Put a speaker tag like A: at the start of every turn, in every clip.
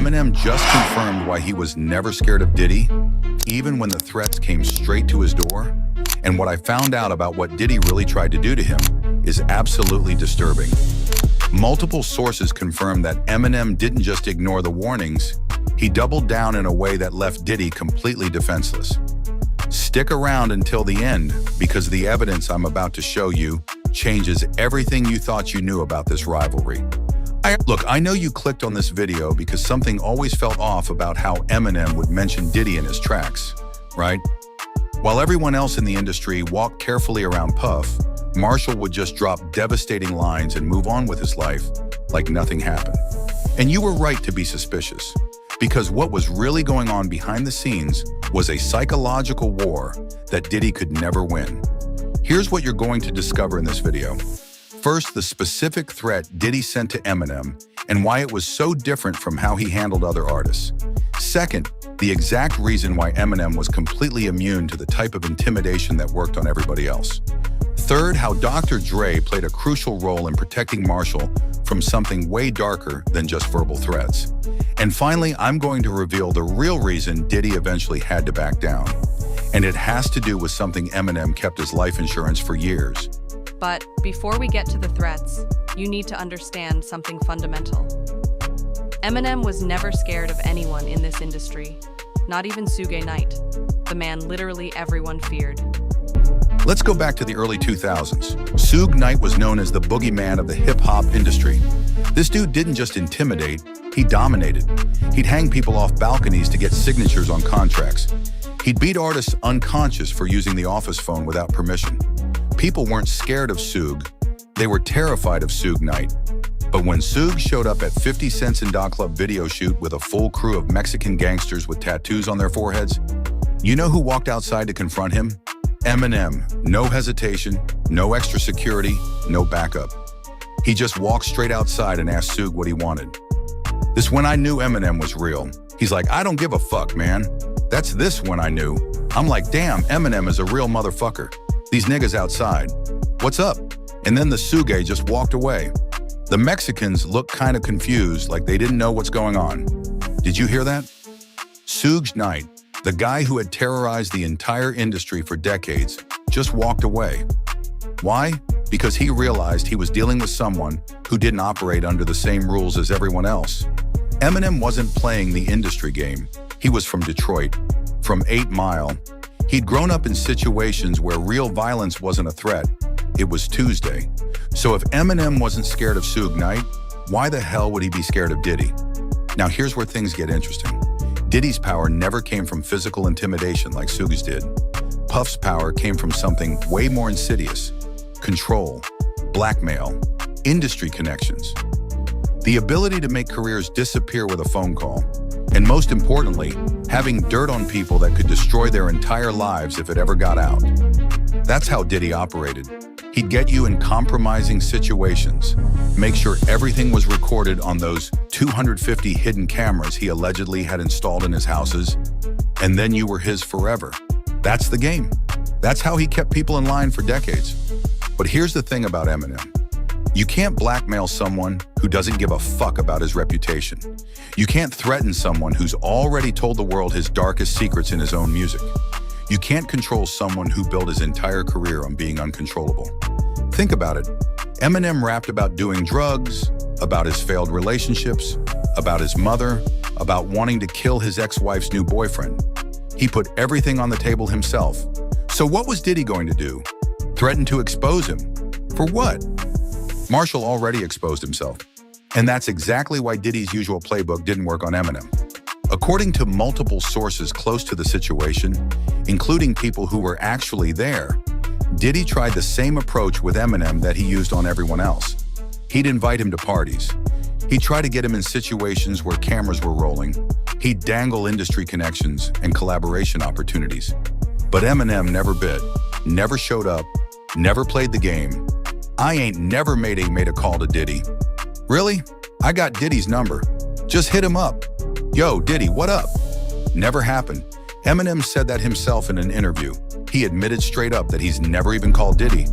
A: Eminem just confirmed why he was never scared of Diddy, even when the threats came straight to his door. And what I found out about what Diddy really tried to do to him is absolutely disturbing. Multiple sources confirmed that Eminem didn't just ignore the warnings, he doubled down in a way that left Diddy completely defenseless. Stick around until the end, because the evidence I'm about to show you changes everything you thought you knew about this rivalry. Look, I know you clicked on this video because something always felt off about how Eminem would mention Diddy in his tracks, right? While everyone else in the industry walked carefully around Puff, Marshall would just drop devastating lines and move on with his life like nothing happened. And you were right to be suspicious, because what was really going on behind the scenes was a psychological war that Diddy could never win. Here's what you're going to discover in this video. First, the specific threat Diddy sent to Eminem and why it was so different from how he handled other artists. Second, the exact reason why Eminem was completely immune to the type of intimidation that worked on everybody else. Third, how Dr. Dre played a crucial role in protecting Marshall from something way darker than just verbal threats. And finally, I'm going to reveal the real reason Diddy eventually had to back down. And it has to do with something Eminem kept his life insurance for years.
B: But before we get to the threats, you need to understand something fundamental. Eminem was never scared of anyone in this industry, not even Suge Knight, the man literally everyone feared.
A: Let's go back to the early 2000s. Suge Knight was known as the boogeyman of the hip-hop industry. This dude didn't just intimidate, he dominated. He'd hang people off balconies to get signatures on contracts. He'd beat artists unconscious for using the office phone without permission. People weren't scared of Suge, they were terrified of Suge Knight. But when Suge showed up at 50 Cent's in Dog Club video shoot with a full crew of Mexican gangsters with tattoos on their foreheads, you know who walked outside to confront him? Eminem. No hesitation, no extra security, no backup. He just walked straight outside and asked Suge what he wanted. This when I knew Eminem was real. He's like, I don't give a fuck, man. That's this when I knew. I'm like, damn, Eminem is a real motherfucker. These niggas outside. What's up? And then the Suge just walked away. The Mexicans looked kind of confused, like they didn't know what's going on. Did you hear that? Suge Knight, the guy who had terrorized the entire industry for decades, just walked away. Why? Because he realized he was dealing with someone who didn't operate under the same rules as everyone else. Eminem wasn't playing the industry game. He was from Detroit, from 8 Mile. He'd grown up in situations where real violence wasn't a threat. It was Tuesday. So if Eminem wasn't scared of Suge Knight, why the hell would he be scared of Diddy? Now here's where things get interesting. Diddy's power never came from physical intimidation like Suge's did. Puff's power came from something way more insidious: control, blackmail, industry connections. The ability to make careers disappear with a phone call. And most importantly, having dirt on people that could destroy their entire lives if it ever got out. That's how Diddy operated. He'd get you in compromising situations, make sure everything was recorded on those 250 hidden cameras he allegedly had installed in his houses, and then you were his forever. That's the game. That's how he kept people in line for decades. But here's the thing about Eminem. You can't blackmail someone who doesn't give a fuck about his reputation. You can't threaten someone who's already told the world his darkest secrets in his own music. You can't control someone who built his entire career on being uncontrollable. Think about it. Eminem rapped about doing drugs, about his failed relationships, about his mother, about wanting to kill his ex-wife's new boyfriend. He put everything on the table himself. So what was Diddy going to do? Threaten to expose him? For what? Marshall already exposed himself. And that's exactly why Diddy's usual playbook didn't work on Eminem. According to multiple sources close to the situation, including people who were actually there, Diddy tried the same approach with Eminem that he used on everyone else. He'd invite him to parties. He'd try to get him in situations where cameras were rolling. He'd dangle industry connections and collaboration opportunities. But Eminem never bit, never showed up, never played the game. I ain't never made a call to Diddy. Really? I got Diddy's number. Just hit him up. Yo, Diddy, what up? Never happened. Eminem said that himself in an interview. He admitted straight up that he's never even called Diddy.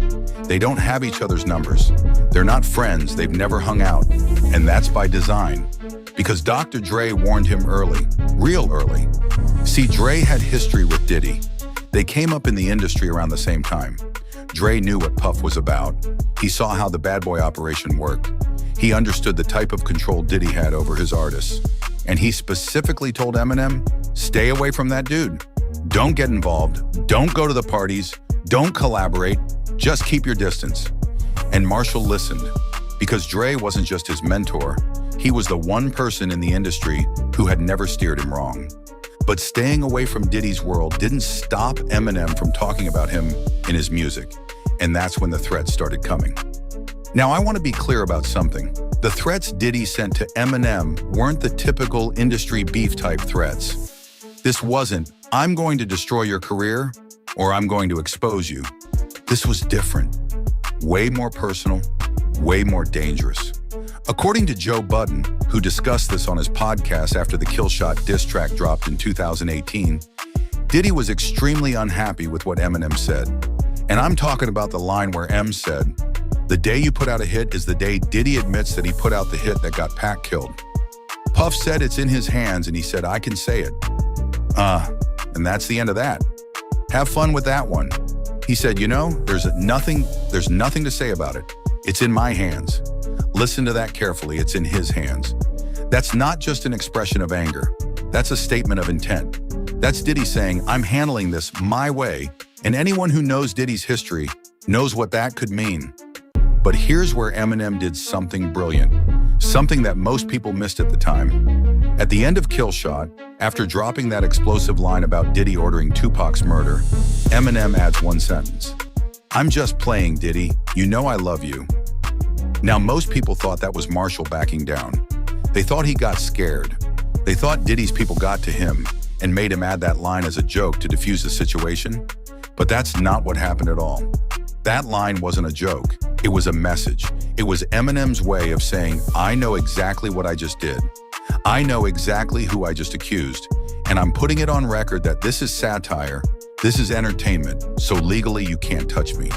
A: They don't have each other's numbers. They're not friends, they've never hung out. And that's by design. Because Dr. Dre warned him early, real early. See, Dre had history with Diddy. They came up in the industry around the same time. Dre knew what Puff was about. He saw how the bad boy operation worked. He understood the type of control Diddy had over his artists. And he specifically told Eminem, stay away from that dude. Don't get involved. Don't go to the parties. Don't collaborate. Just keep your distance. And Marshall listened, because Dre wasn't just his mentor. He was the one person in the industry who had never steered him wrong. But staying away from Diddy's world didn't stop Eminem from talking about him in his music. And that's when the threats started coming. Now, I want to be clear about something. The threats Diddy sent to Eminem weren't the typical industry beef type threats. This wasn't, I'm going to destroy your career, or I'm going to expose you. This was different. Way more personal, way more dangerous. According to Joe Budden, who discussed this on his podcast after the Killshot diss track dropped in 2018, Diddy was extremely unhappy with what Eminem said. And I'm talking about the line where M said, the day you put out a hit is the day Diddy admits that he put out the hit that got Pac killed. Puff said it's in his hands, and he said, I can say it. And that's the end of that. Have fun with that one. He said, you know, there's nothing to say about it. It's in my hands. Listen to that carefully, it's in his hands. That's not just an expression of anger. That's a statement of intent. That's Diddy saying, I'm handling this my way, and anyone who knows Diddy's history knows what that could mean. But here's where Eminem did something brilliant, something that most people missed at the time. At the end of Killshot, after dropping that explosive line about Diddy ordering Tupac's murder, Eminem adds one sentence. I'm just playing, Diddy. You know I love you. Now, most people thought that was Marshall backing down. They thought he got scared. They thought Diddy's people got to him and made him add that line as a joke to defuse the situation. But that's not what happened at all. That line wasn't a joke. It was a message. It was Eminem's way of saying, I know exactly what I just did. I know exactly who I just accused. And I'm putting it on record that this is satire. This is entertainment. So legally, you can't touch me.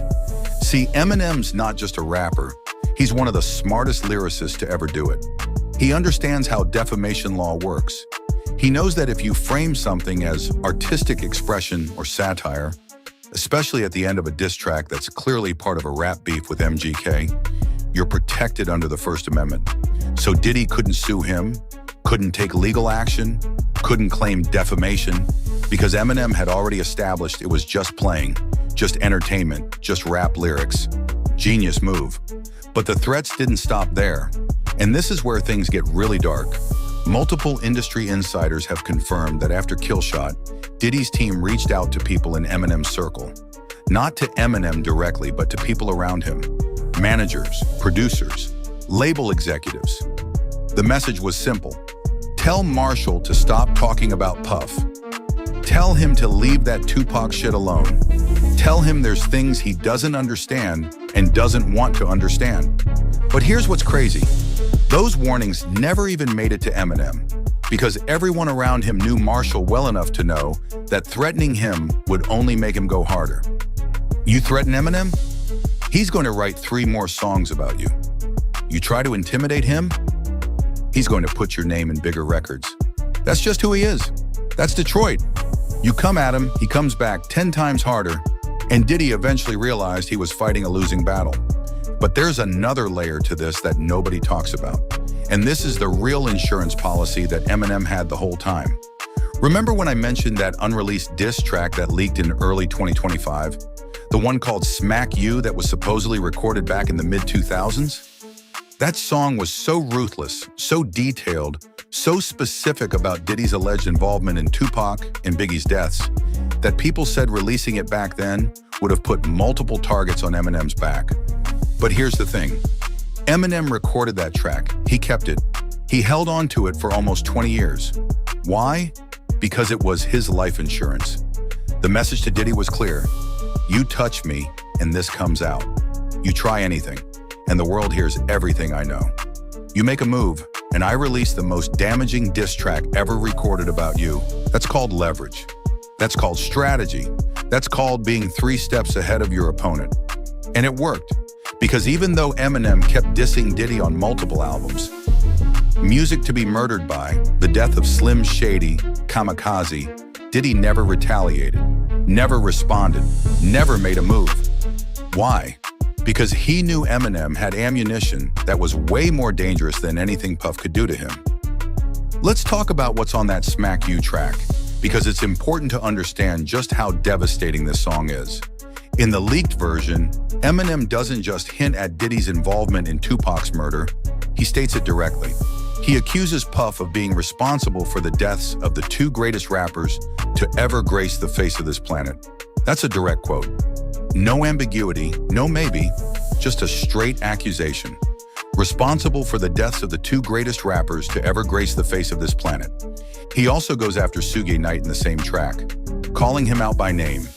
A: See, Eminem's not just a rapper. He's one of the smartest lyricists to ever do it. He understands how defamation law works. He knows that if you frame something as artistic expression or satire, especially at the end of a diss track that's clearly part of a rap beef with MGK, you're protected under the First Amendment. So Diddy couldn't sue him, couldn't take legal action, couldn't claim defamation, because Eminem had already established it was just playing, just entertainment, just rap lyrics. Genius move. But the threats didn't stop there. And this is where things get really dark. Multiple industry insiders have confirmed that after Killshot, Diddy's team reached out to people in Eminem's circle. Not to Eminem directly, but to people around him. Managers, producers, label executives. The message was simple. Tell Marshall to stop talking about Puff. Tell him to leave that Tupac shit alone. Tell him there's things he doesn't understand and doesn't want to understand. But here's what's crazy. Those warnings never even made it to Eminem, because everyone around him knew Marshall well enough to know that threatening him would only make him go harder. You threaten Eminem? He's going to write 3 more songs about you. You try to intimidate him? He's going to put your name in bigger records. That's just who he is. That's Detroit. You come at him, he comes back 10 times harder, and Diddy eventually realized he was fighting a losing battle. But there's another layer to this that nobody talks about. And this is the real insurance policy that Eminem had the whole time. Remember when I mentioned that unreleased diss track that leaked in early 2025? The one called Smack You that was supposedly recorded back in the mid-2000s? That song was so ruthless, so detailed, so specific about Diddy's alleged involvement in Tupac and Biggie's deaths, that people said releasing it back then would have put multiple targets on Eminem's back. But here's the thing. Eminem recorded that track. He kept it. He held on to it for almost 20 years. Why? Because it was his life insurance. The message to Diddy was clear. You touch me, and this comes out. You try anything, and the world hears everything I know. You make a move, and I release the most damaging diss track ever recorded about you. That's called leverage. That's called strategy. That's called being 3 steps ahead of your opponent. And it worked. Because even though Eminem kept dissing Diddy on multiple albums, music to be murdered by, the death of Slim Shady, kamikaze, Diddy never retaliated, never responded, never made a move. Why? Because he knew Eminem had ammunition that was way more dangerous than anything Puff could do to him. Let's talk about what's on that Smack You track, because it's important to understand just how devastating this song is. In the leaked version, Eminem doesn't just hint at Diddy's involvement in Tupac's murder, he states it directly. He accuses Puff of being responsible for the deaths of the two greatest rappers to ever grace the face of this planet. That's a direct quote. No ambiguity, no maybe, just a straight accusation. Responsible for the deaths of the two greatest rappers to ever grace the face of this planet. He also goes after Suge Knight in the same track, calling him out by name,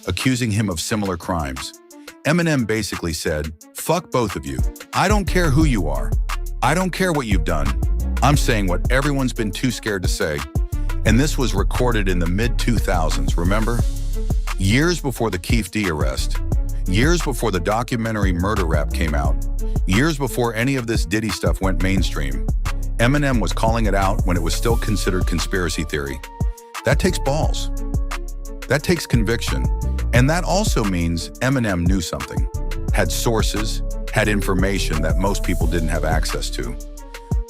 A: accusing him of similar crimes. Eminem basically said, "Fuck both of you. I don't care who you are. I don't care what you've done. I'm saying what everyone's been too scared to say." And this was recorded in the mid-2000s, remember? Years before the Keef D arrest, years before the documentary Murder Rap came out, years before any of this Diddy stuff went mainstream, Eminem was calling it out when it was still considered conspiracy theory. That takes balls. That takes conviction. And that also means Eminem knew something, had sources, had information that most people didn't have access to.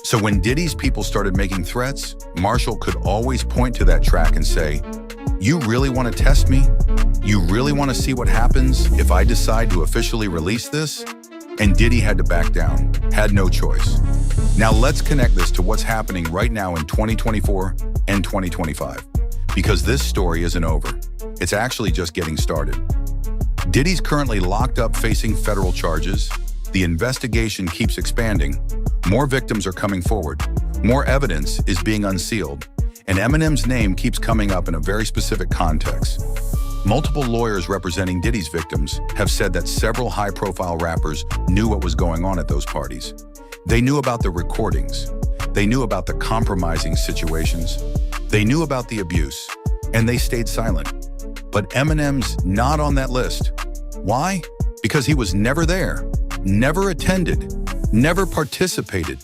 A: So when Diddy's people started making threats, Marshall could always point to that track and say, "You really want to test me? You really want to see what happens if I decide to officially release this?" And Diddy had to back down, had no choice. Now let's connect this to what's happening right now in 2024 and 2025, because this story isn't over. It's actually just getting started. Diddy's currently locked up facing federal charges. The investigation keeps expanding. More victims are coming forward. More evidence is being unsealed. And Eminem's name keeps coming up in a very specific context. Multiple lawyers representing Diddy's victims have said that several high-profile rappers knew what was going on at those parties. They knew about the recordings. They knew about the compromising situations. They knew about the abuse, and they stayed silent. But Eminem's not on that list. Why? Because he was never there, never attended, never participated,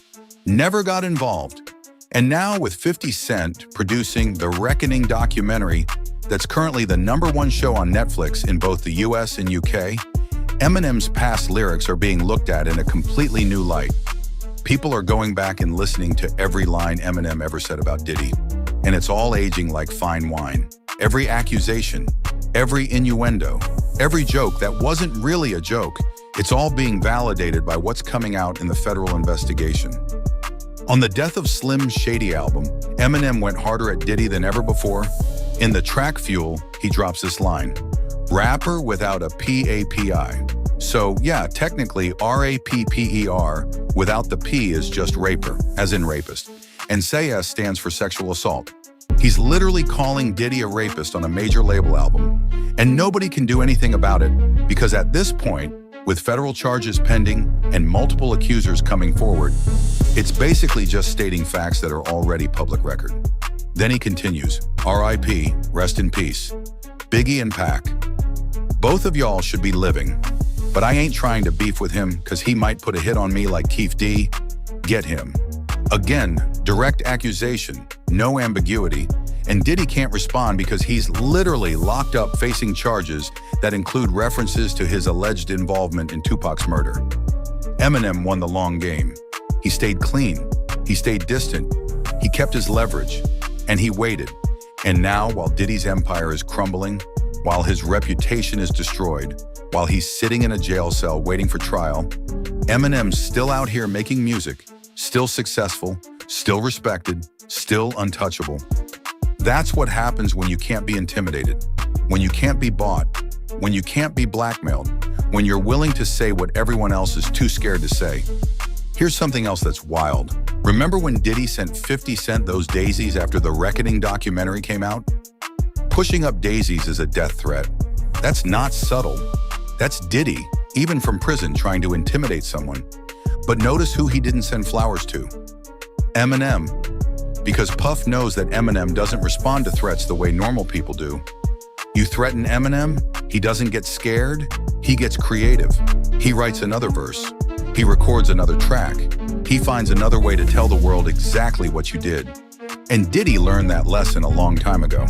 A: never got involved. And now with 50 Cent producing the Reckoning documentary that's currently the #1 show on Netflix in both the US and UK, Eminem's past lyrics are being looked at in a completely new light. People are going back and listening to every line Eminem ever said about Diddy, and it's all aging like fine wine. Every accusation, every innuendo, every joke that wasn't really a joke, it's all being validated by what's coming out in the federal investigation. On the Death of Slim Shady album, Eminem went harder at Diddy than ever before. In the track Fuel, he drops this line, "Rapper without a P-A-P-I." So yeah, technically R-A-P-P-E-R without the P is just raper, as in rapist. And Say-S stands for sexual assault. He's literally calling Diddy a rapist on a major label album. And nobody can do anything about it, because at this point, with federal charges pending and multiple accusers coming forward, it's basically just stating facts that are already public record. Then he continues, "R.I.P., rest in peace. Biggie and Pac. Both of y'all should be living, but I ain't trying to beef with him because he might put a hit on me like Keef D. Get him." Again, direct accusation, no ambiguity, and Diddy can't respond because he's literally locked up facing charges that include references to his alleged involvement in Tupac's murder. Eminem won the long game. He stayed clean, he stayed distant, he kept his leverage, and he waited. And now, while Diddy's empire is crumbling, while his reputation is destroyed, while he's sitting in a jail cell waiting for trial, Eminem's still out here making music, still successful, still respected, still untouchable. That's what happens when you can't be intimidated, when you can't be bought, when you can't be blackmailed, when you're willing to say what everyone else is too scared to say. Here's something else that's wild. Remember when Diddy sent 50 Cent those daisies after the Reckoning documentary came out? Pushing up daisies is a death threat. That's not subtle. That's Diddy, even from prison, trying to intimidate someone. But notice who he didn't send flowers to. Eminem. Because Puff knows that Eminem doesn't respond to threats the way normal people do. You threaten Eminem, he doesn't get scared, he gets creative. He writes another verse. He records another track. He finds another way to tell the world exactly what you did. And Diddy learned that lesson a long time ago.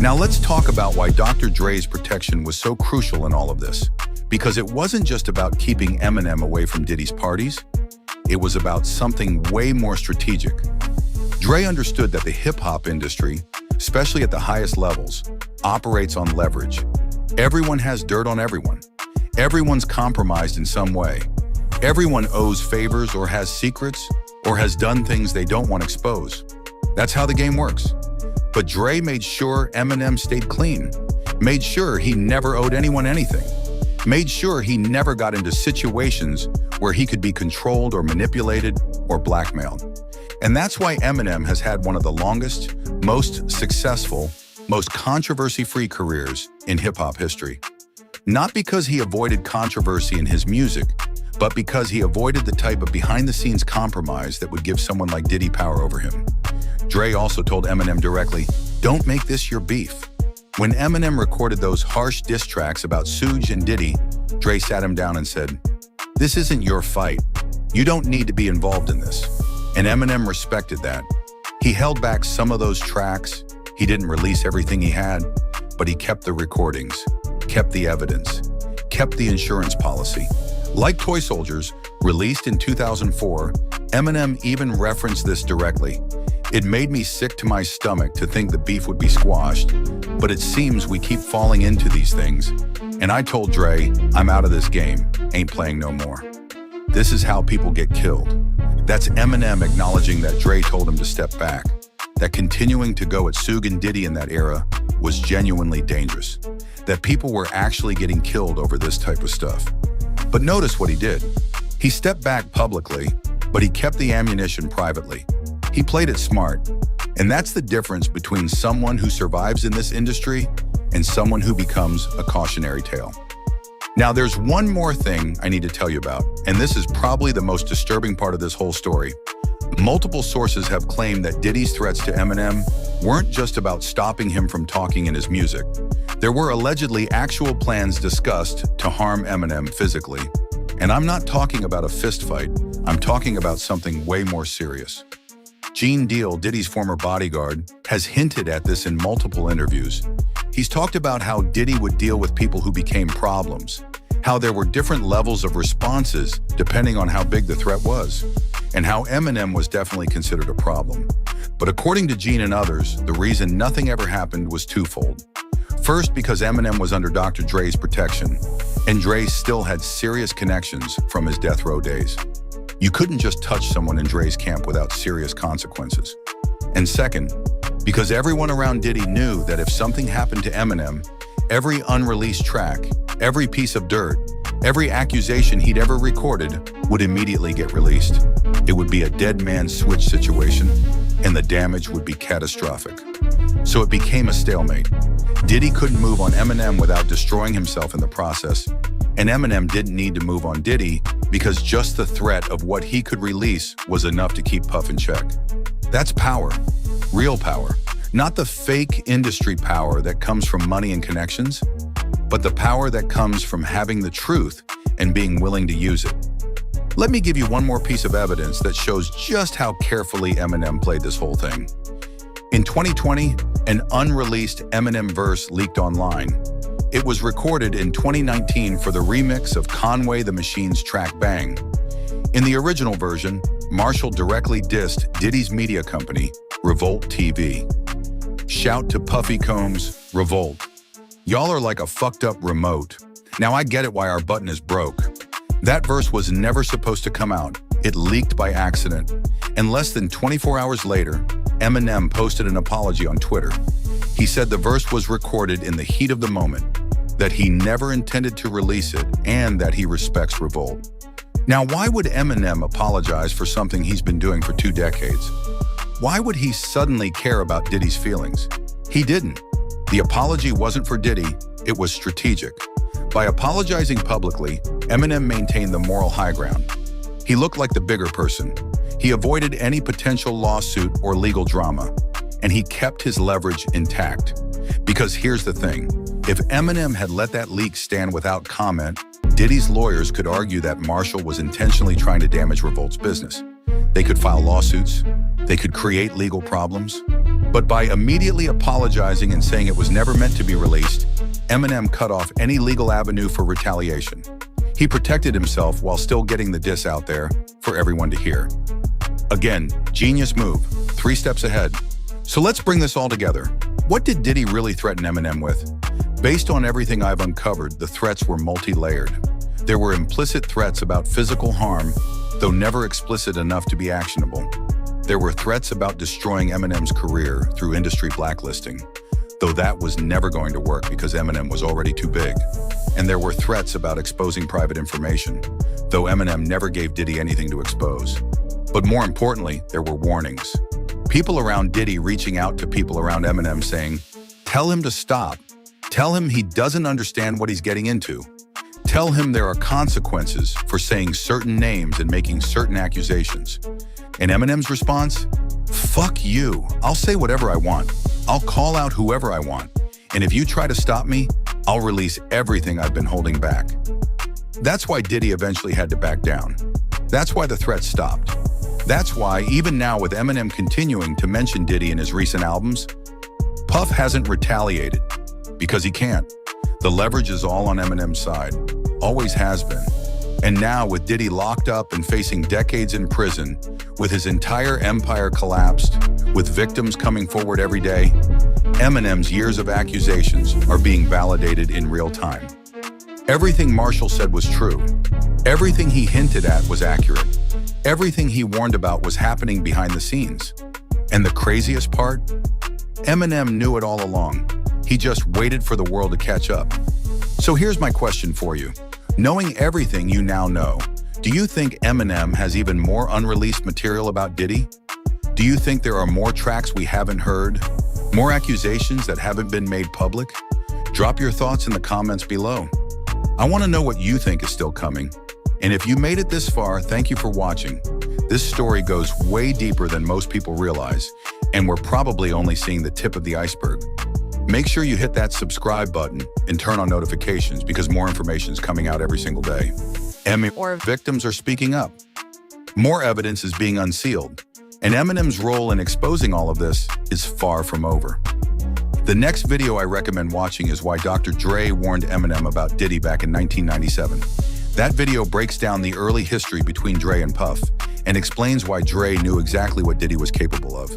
A: Now let's talk about why Dr. Dre's protection was so crucial in all of this. Because it wasn't just about keeping Eminem away from Diddy's parties, it was about something way more strategic. Dre understood that the hip-hop industry, especially at the highest levels, operates on leverage. Everyone has dirt on everyone. Everyone's compromised in some way. Everyone owes favors or has secrets or has done things they don't want exposed. That's how the game works. But Dre made sure Eminem stayed clean, made sure he never owed anyone anything, made sure he never got into situations where he could be controlled or manipulated or blackmailed. And that's why Eminem has had one of the longest, most successful, most controversy-free careers in hip-hop history. Not because he avoided controversy in his music, but because he avoided the type of behind-the-scenes compromise that would give someone like Diddy power over him. Dre also told Eminem directly, "Don't make this your beef." When Eminem recorded those harsh diss tracks about Suge and Diddy, Dre sat him down and said, "This isn't your fight. You don't need to be involved in this." And Eminem respected that. He held back some of those tracks. He didn't release everything he had, but he kept the recordings, kept the evidence, kept the insurance policy. Like Toy Soldiers, released in 2004, Eminem even referenced this directly. "It made me sick to my stomach to think the beef would be squashed, but it seems we keep falling into these things. And I told Dre, I'm out of this game, ain't playing no more." This is how people get killed. That's Eminem acknowledging that Dre told him to step back, that continuing to go at Suge and Diddy in that era was genuinely dangerous, that people were actually getting killed over this type of stuff. But notice what he did. He stepped back publicly, but he kept the ammunition privately. He played it smart. And that's the difference between someone who survives in this industry and someone who becomes a cautionary tale. Now, there's one more thing I need to tell you about, and this is probably the most disturbing part of this whole story. Multiple sources have claimed that Diddy's threats to Eminem weren't just about stopping him from talking in his music. There were allegedly actual plans discussed to harm Eminem physically. And I'm not talking about a fist fight. I'm talking about something way more serious. Gene Deal, Diddy's former bodyguard, has hinted at this in multiple interviews. He's talked about how Diddy would deal with people who became problems, how there were different levels of responses depending on how big the threat was, and how Eminem was definitely considered a problem. But according to Gene and others, the reason nothing ever happened was twofold. First, because Eminem was under Dr. Dre's protection, and Dre still had serious connections from his death row days. You couldn't just touch someone in Dre's camp without serious consequences. And second, because everyone around Diddy knew that if something happened to Eminem, every unreleased track, every piece of dirt, every accusation he'd ever recorded would immediately get released. It would be a dead man switch situation, and the damage would be catastrophic. So it became a stalemate. Diddy couldn't move on Eminem without destroying himself in the process, and Eminem didn't need to move on Diddy because just the threat of what he could release was enough to keep Puff in check. That's power, real power, not the fake industry power that comes from money and connections, but the power that comes from having the truth and being willing to use it. Let me give you one more piece of evidence that shows just how carefully Eminem played this whole thing. In 2020, an unreleased Eminem verse leaked online. It was recorded in 2019 for the remix of Conway the Machine's track Bang. In the original version, Marshall directly dissed Diddy's media company, Revolt TV. Shout to Puffy Combs, Revolt. Y'all are like a fucked up remote. Now I get it why our button is broke. That verse was never supposed to come out. It leaked by accident. And less than 24 hours later, Eminem posted an apology on Twitter. He said the verse was recorded in the heat of the moment, that he never intended to release it, and that he respects Revolt. Now, why would Eminem apologize for something he's been doing for 2 decades? Why would he suddenly care about Diddy's feelings? He didn't. The apology wasn't for Diddy, it was strategic. By apologizing publicly, Eminem maintained the moral high ground. He looked like the bigger person. He avoided any potential lawsuit or legal drama, and he kept his leverage intact. Because here's the thing, if Eminem had let that leak stand without comment, Diddy's lawyers could argue that Marshall was intentionally trying to damage Revolt's business. They could file lawsuits. They could create legal problems. But by immediately apologizing and saying it was never meant to be released, Eminem cut off any legal avenue for retaliation. He protected himself while still getting the diss out there for everyone to hear. Again, genius move, 3 steps ahead. So let's bring this all together. What did Diddy really threaten Eminem with? Based on everything I've uncovered, the threats were multi-layered. There were implicit threats about physical harm, though never explicit enough to be actionable. There were threats about destroying Eminem's career through industry blacklisting, though that was never going to work because Eminem was already too big. And there were threats about exposing private information, though Eminem never gave Diddy anything to expose. But more importantly, there were warnings. People around Diddy reaching out to people around Eminem saying, "Tell him to stop. Tell him he doesn't understand what he's getting into. Tell him there are consequences for saying certain names and making certain accusations." And Eminem's response? "Fuck you. I'll say whatever I want. I'll call out whoever I want. And if you try to stop me, I'll release everything I've been holding back." That's why Diddy eventually had to back down. That's why the threats stopped. That's why, even now with Eminem continuing to mention Diddy in his recent albums, Puff hasn't retaliated, because he can't. The leverage is all on Eminem's side, always has been. And now with Diddy locked up and facing decades in prison, with his entire empire collapsed, with victims coming forward every day, Eminem's years of accusations are being validated in real time. Everything Marshall said was true. Everything he hinted at was accurate. Everything he warned about was happening behind the scenes. And the craziest part? Eminem knew it all along. He just waited for the world to catch up. So here's my question for you. Knowing everything you now know, do you think Eminem has even more unreleased material about Diddy? Do you think there are more tracks we haven't heard? More accusations that haven't been made public? Drop your thoughts in the comments below. I want to know what you think is still coming. And if you made it this far, thank you for watching. This story goes way deeper than most people realize, and we're probably only seeing the tip of the iceberg. Make sure you hit that subscribe button and turn on notifications because more information is coming out every single day. Victims are speaking up. More evidence is being unsealed, and Eminem's role in exposing all of this is far from over. The next video I recommend watching is why Dr. Dre warned Eminem about Diddy back in 1997. That video breaks down the early history between Dre and Puff and explains why Dre knew exactly what Diddy was capable of.